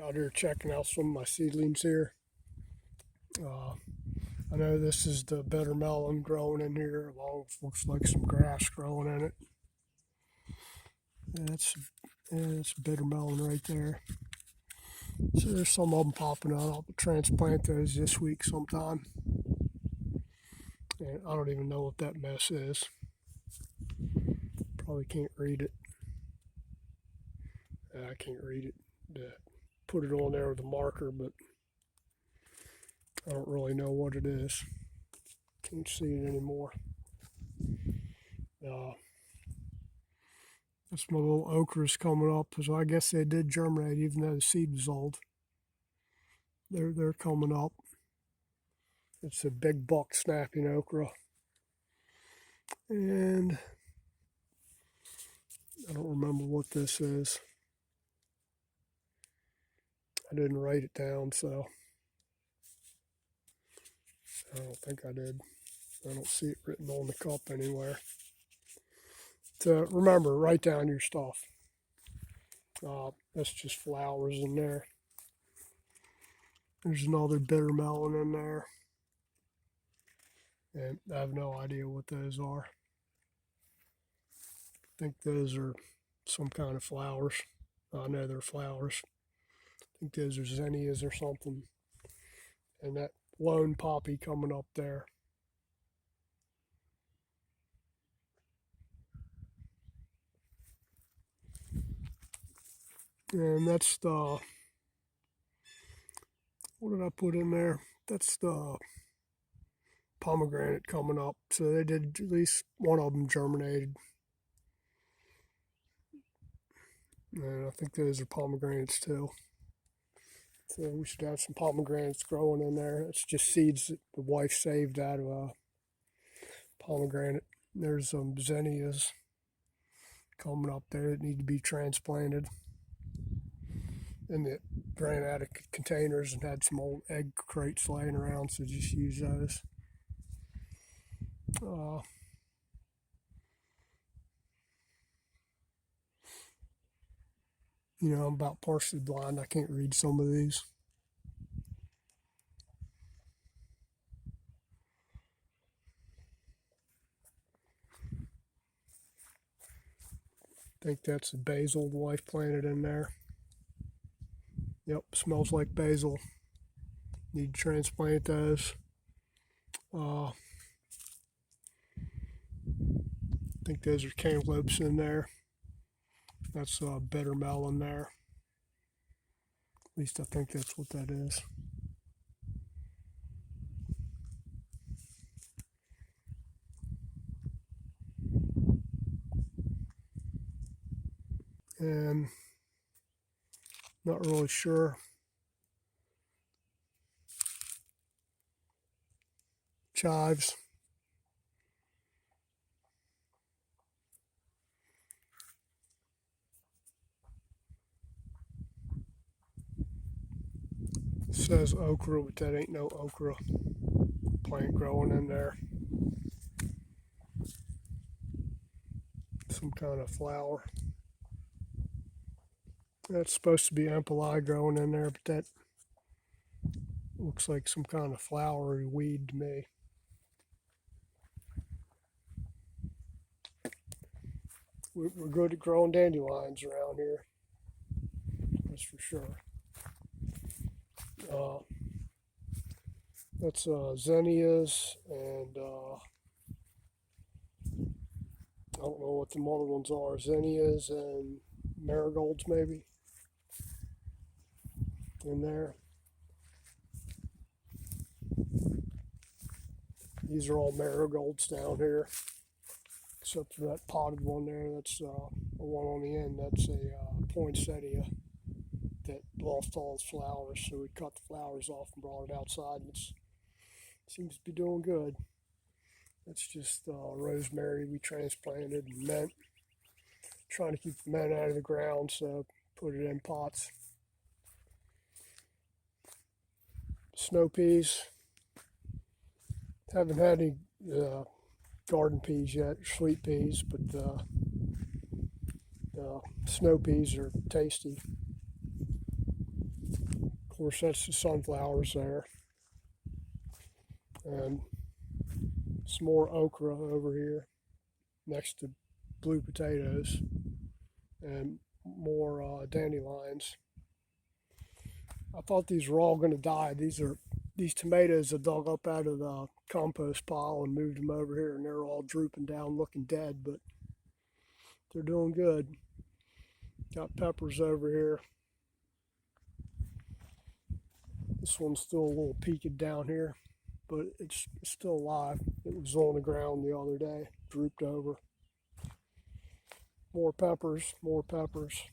Out here checking out some of my seedlings here. I know this is the bitter melon growing in here, along with looks like some grass growing in it. It's bitter melon right there. So there's some of them popping out. I'll transplant those this week sometime. And I don't even know what that mess is. Probably can't read it. I can't read it. Put it on there with a marker, but I don't really know what it is. Can't see it anymore. Uh, That's my little okras coming up. So I guess they did germinate, even though the seed was old. They're coming up. It's a big buck snapping okra, and I don't remember what this is. I didn't write it down, so I don't think I did. I don't see it written on the cup anywhere. So remember, write down your stuff. That's just flowers in there. There's another bitter melon in there. And I have no idea what those are. I think those are some kind of flowers. I know they're flowers. I think those are zinnias or something. And that lone poppy coming up there. And that's the, what did I put in there? That's the pomegranate coming up. So they did, at least one of them germinated. And I think those are pomegranates too. So we should have some pomegranates growing in there. It's just seeds that the wife saved out of a pomegranate. There's some zinnias coming up there that need to be transplanted. And it ran out of containers and had some old egg crates laying around, so just use those. Uh, I'm about partially blind. I can't read some of these. I think that's the basil the wife planted in there. Yep, smells like basil. Need to transplant those. I think those are cantaloupes in there. That's a bitter melon there. At least I think that's what that is. And not really sure. Chives. It says okra, but that ain't no okra plant growing in there. Some kind of flower. That's supposed to be ampelai growing in there, but that looks like some kind of flowery weed to me. We're good at growing dandelions around here, that's for sure. Uh, that's zinnias, and I don't know what the other ones are. Zinnias and marigolds, maybe, in there. These are all marigolds down here, except for that potted one there. That's the one on the end. That's a poinsettia that lost all its flowers, so we cut the flowers off and brought it outside, and it seems to be doing good. That's just rosemary we transplanted and mint. Trying to keep the mint out of the ground, so put it in pots. Snow peas. Haven't had any garden peas yet, sweet peas, but snow peas are tasty. Of course, that's the sunflowers there. And some more okra over here next to blue potatoes and more dandelions. I thought these were all going to die. These tomatoes I dug up out of the compost pile and moved them over here, and they're all drooping down looking dead, but they're doing good. Got peppers over here. This one's still a little peaked down here, but it's still alive. It was on the ground the other day, drooped over. More peppers, more peppers,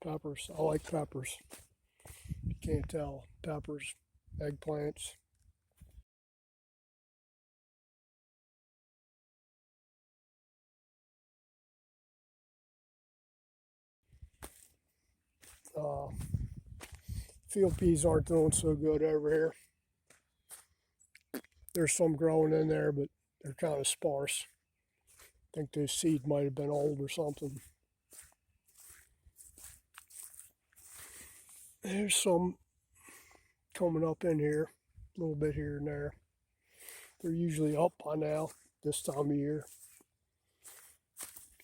peppers. I like peppers. You can't tell. Peppers, eggplants. Uh, Field peas aren't doing so good over here. There's some growing in there, but they're kind of sparse. I think those seeds might have been old or something. There's some coming up in here, a little bit here and there. They're usually up by now, this time of year.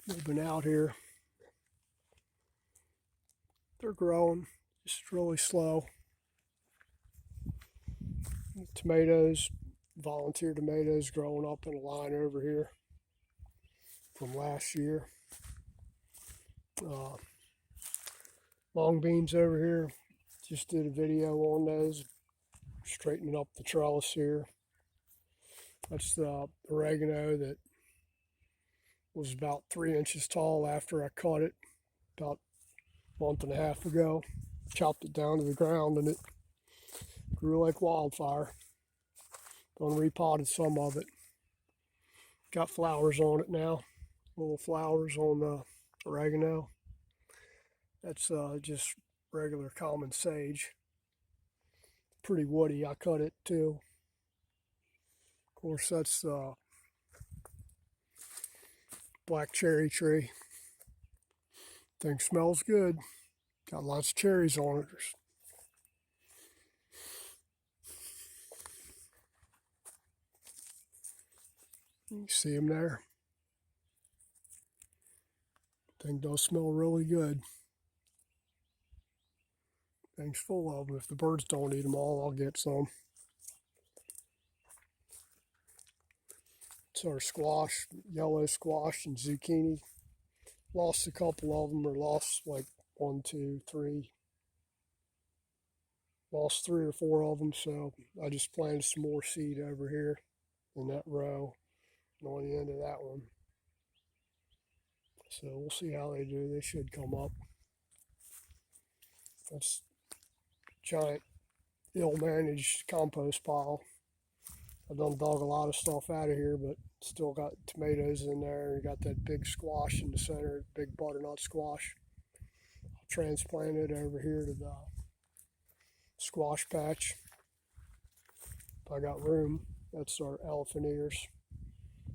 They've been out here. They're growing, just really slow. Tomatoes, volunteer tomatoes growing up in a line over here from last year. Long beans over here, just did a video on those, straightening up the trellis here. That's the oregano that was about 3 inches tall after I cut it about a month and a half ago. Chopped it down to the ground and it grew like wildfire. Done repotted some of it. Got flowers on it now. Little flowers on the oregano. That's just regular common sage. Pretty woody. I cut it too. Of course, that's black cherry tree. Thing smells good. Got lots of cherries on it. You see them there. Thing does smell really good. Thing's full of them. If the birds don't eat them all, I'll get some. It's our squash, yellow squash and zucchini. Lost a couple of them, or lost like 1, 2, 3. Lost 3 or 4 of them, so I just planted some more seed over here in that row and on the end of that one. So we'll see how they do. They should come up. That's giant, ill-managed compost pile. I done dug a lot of stuff out of here, but still got tomatoes in there. And got that big squash in the center, big butternut squash. I'll transplant it over here to the squash patch if I got room. That's our elephant ears,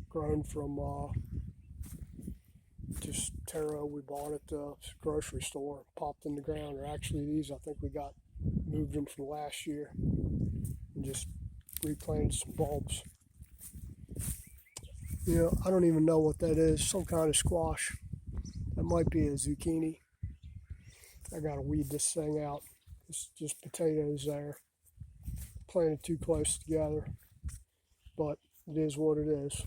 grown from just taro we bought at the grocery store, popped in the ground. Or actually, these I think we moved them from last year and just replanted some bulbs. You know, I don't even know what that is. Some kind of squash. That might be a zucchini. I gotta weed this thing out. It's just potatoes there. Planted too close together, but it is what it is.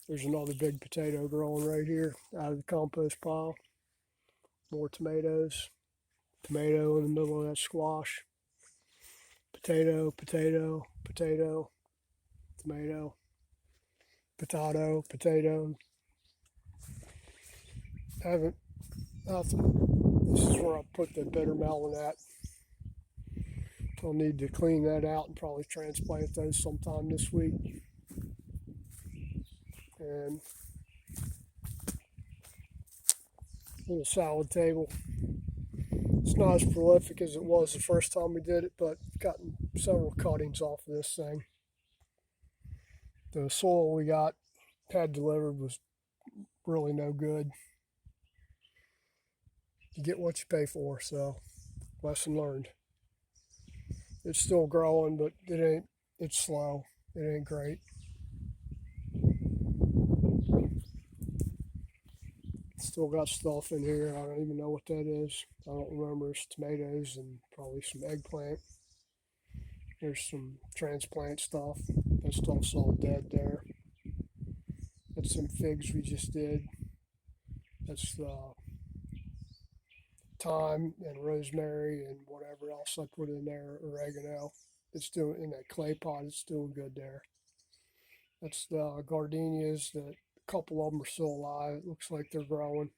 There's another big potato growing right here out of the compost pile. More tomatoes. Tomato in the middle of that squash. Potato, potato, potato, tomato, potato, potato. Haven't, nothing. This is where I put the bitter melon at. I'll need to clean that out and probably transplant those sometime this week. And little salad table. It's not as prolific as it was the first time we did it, but gotten several cuttings off of this thing. The soil we had delivered was really no good. you get what you pay for. So lesson learned. It's still growing, but it's slow. It ain't great. Still got stuff in here. I don't even know what that is. I don't remember. It's tomatoes and probably some eggplant. There's some transplant stuff. That stuff's all dead there. That's some figs we just did. That's thyme and rosemary and whatever else I put in there, oregano. It's doing in that clay pot. It's doing good there. That's the gardenias. A couple of them are still alive. It looks like they're growing.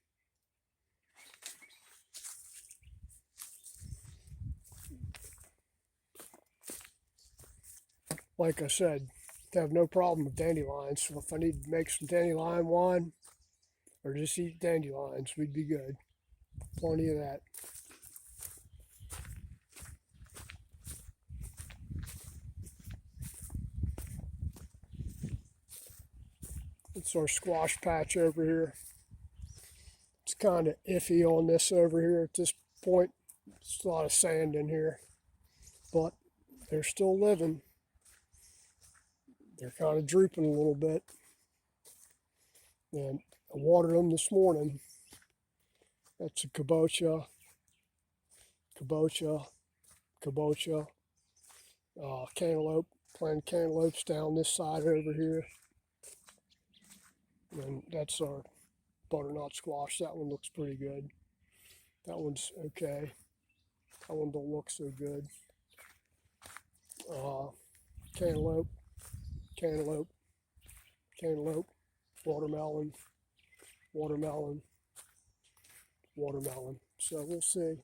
Like I said, I have no problem with dandelions. So if I need to make some dandelion wine or just eat dandelions, we'd be good. Plenty of that. It's our squash patch over here. It's kind of iffy on this over here at this point. There's a lot of sand in here, but they're still living. They're kind of drooping a little bit. And I watered them this morning. That's a kabocha, cantaloupe. Planted cantaloupes down this side over here. And that's our butternut squash. That one looks pretty good. That one's okay. That one don't look so good. Cantaloupe, watermelon. So we'll see.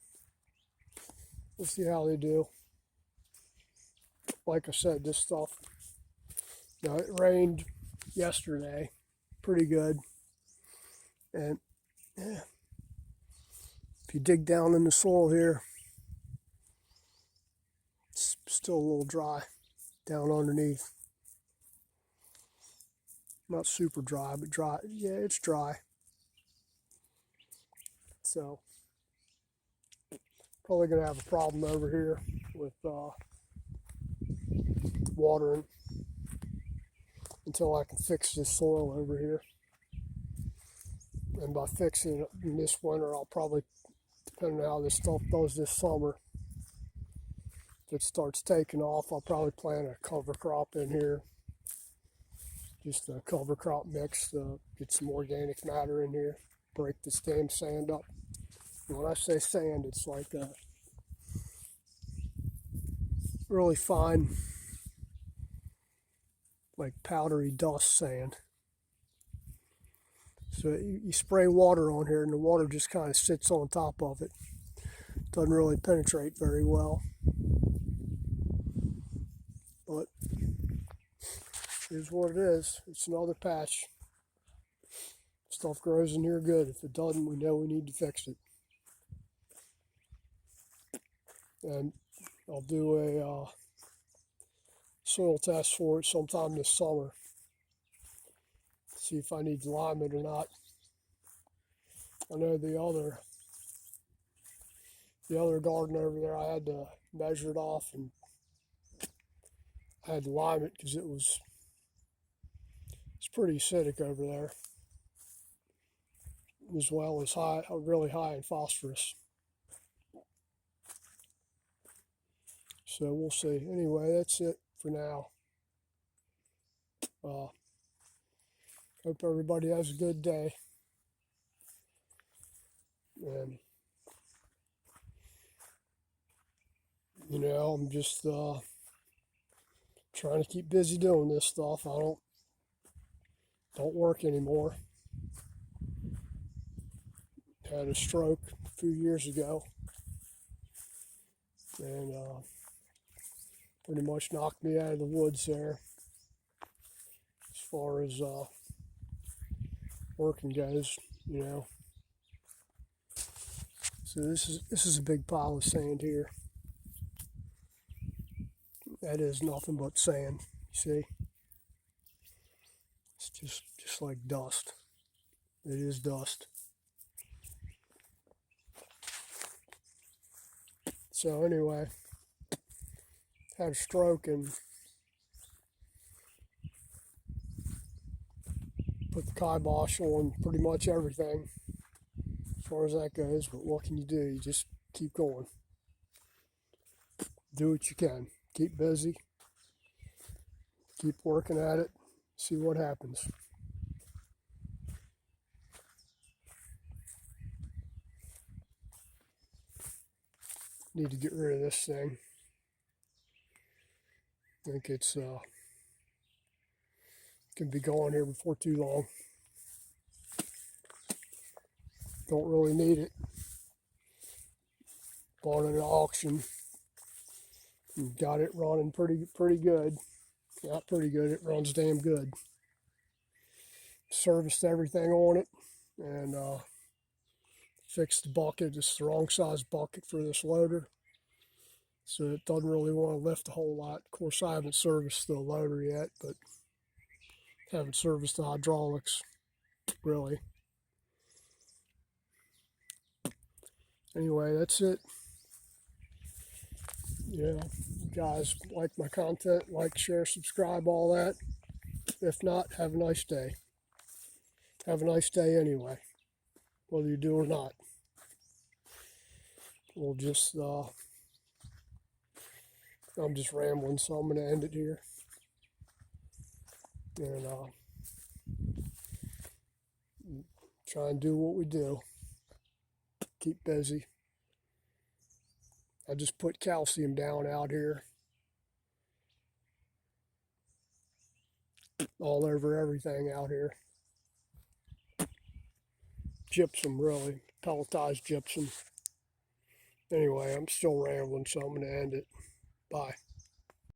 We'll see how they do. Like I said, this stuff, it rained yesterday pretty good. And yeah, if you dig down in the soil here, it's still a little dry down underneath. Not super dry, but dry. Yeah, it's dry. So probably going to have a problem over here with watering until I can fix this soil over here. And by fixing it in this winter, I'll probably, depending on how this stuff does this summer, if it starts taking off, I'll probably plant a cover crop in here. Just a cover crop mix to get some organic matter in here, break this damn sand up. And when I say sand, it's like a really fine, like powdery dust sand. So you spray water on here and the water just kind of sits on top of it. Doesn't really penetrate very well. But here's what it is. It's another patch. Stuff grows in here good. If it doesn't, we know we need to fix it. And I'll do a soil test for it sometime this summer. See if I need to lime it or not. I know the other garden over there, I had to measure it off and I had to lime it because it's pretty acidic over there, as well as really high in phosphorus. So we'll see. Anyway, that's it for now. Hope everybody has a good day. And, I'm just trying to keep busy doing this stuff. I don't work anymore. Had a stroke a few years ago. And pretty much knocked me out of the woods there as far as working goes, So this is a big pile of sand here. That is nothing but sand, you see? It's just like dust. It is dust. So anyway, had a stroke and put the kibosh on pretty much everything as far as that goes. But what can you do? You just keep going. Do what you can. Keep busy. Keep working at it. See what happens. Need to get rid of this thing. I think it's can be gone here before too long. Don't really need it. Bought it at an auction and got it running pretty good. Not pretty good, it runs damn good. Serviced everything on it and fixed the bucket. It's the wrong size bucket for this loader, so it doesn't really want to lift a whole lot. Of course, I haven't serviced the loader yet, but haven't serviced the hydraulics really. Anyway, that's it. Yeah, you guys like my content, like, share, subscribe, all that. If not, have a nice day. Have a nice day anyway, whether you do or not. We'll just, I'm just rambling, so I'm going to end it here. And try and do what we do. Keep busy. I just put calcium down out here. All over everything out here. Gypsum, really. Pelletized gypsum. Anyway, I'm still rambling, so I'm going to end it. Bye.